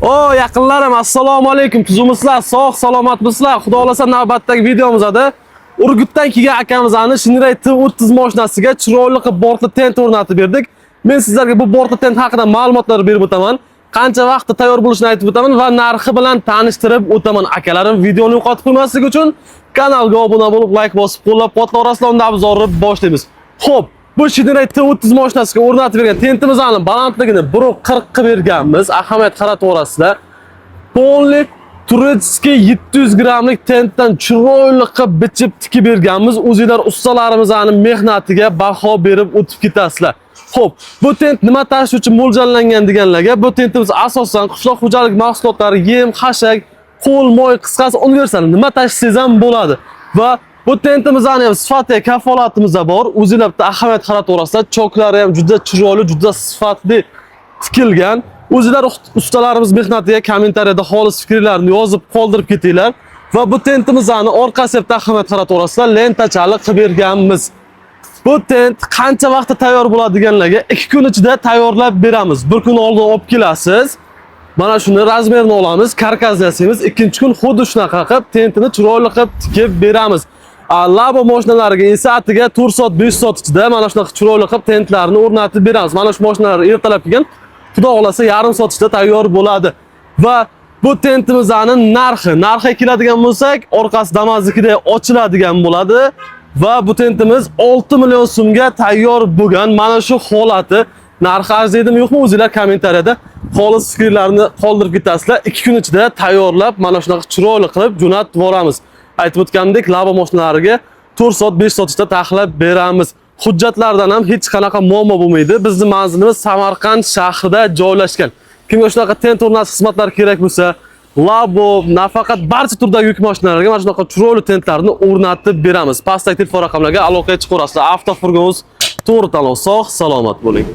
O yaqinlarim, assalomu alaykum. Tuzumizlar, sog' salomatmisizlar? Xudo xolasa navbatdagi videomizda Urgutdan kelgan akamizning Shinray T30 mashinasiga chiroyli qilib bortli tent o'rnatib berdik. Men sizlarga bu bortli tent haqida ma'lumotlar berib o'taman. Qancha vaqtda tayyor bo'lishini aytib o'taman va narxi bilan tanishtirib o'taman. Akalarim, videoni yo'qotib qo'ymaslik uchun kanalga obuna bo'lib, like bosib, qo'llab-quvvatlab orasida obzorni boshlaymiz. Xo'p, bu Shinray T30 mashinasiga o'rnatib bergan tentimizning balandligini 1.40 qilib berganmiz. Ahamiyat qarataverasizlar. Pollik Turetskiy 700 grammlik tentdan chiroyli qilib bichib tikib berganmiz. O'zingizlar ustalarimizning mehnatiga baho berib o'tib ketasizlar. Xo'p, bu tent nima tashish uchun mo'ljallangan deganlarga, bu tentimiz asosan qishloq xo'jalik mahsulotlari, yem, xashak, qo'l, moy, qisqasi universal nima tashsangiz ham bo'ladi. Va bu tentimizning ham sifati, kafolatimiz bor. O'zingizlar bitta ahamiyat qarataverasizlar. Choklari ham juda chiroyli, juda sifatli tikilgan. O'zingizlar ustalarimiz mehnatiga kommentariyada xolis fikrlarni yozib qoldirib ketinglar. Va bu tentimizning orqasiga ahamiyat qarataverasizlar. Lentachalik qilib berganmiz. Bu tent qancha vaqtda tayyor bo'ladi deganlarga 2 kun ichida tayyorlab beramiz. 1 kun oldin olib kelasiz. Mana shuni razmerini olamiz, karkas yasaymiz. 2-kun xuddi shunaqa qilib tentini chiroyli qilib tikib beramiz. Labo mashinalariga esa atiga 4 soat, 5 soat ichida mana shunaqa chiroyli qilib tentlarni o'rnatib beramiz. Mana shu mashinalar ertalab kelgan, xudo xolasa yarim soat ichida tayyor bo'ladi. Va bu tentimizning narxiga keladigan bo'lsak, orqasi Damaznikidek ochiladigan bo'ladi. Va bu tentimiz 6 million so'mga tayyor bo'lgan. Mana shu holati narxi arziydimi yo'qmi, o'zingizlar kommentariyada xolis fikrlarni qoldirib ketasizlar. 2 kun ichida tayyorlab mana shunaqa chiroyli qilib jo'natib yuboramiz. Aytib o'tganimdek, labo mashinalariga 4 soat, 5 soat ichida taxlab beramiz. Hujjatlardan ham hech qanaqa muammo bo'lmaydi. Bizning manzilimiz Samarqand shahrida joylashgan. Kimga shunaqa tent o'rnatish xizmatlari kerak bo'lsa, labo, nafaqat barcha turdagi yuk mashinalarga mana shunaqa chiroyli tentlarni o'rnatib beramiz. Pastdagi telefon raqamlarga aloqaga chiqaverasizlar. Avtofurgonimiz to'g'ri tanlov. Sog' salomat bo'ling.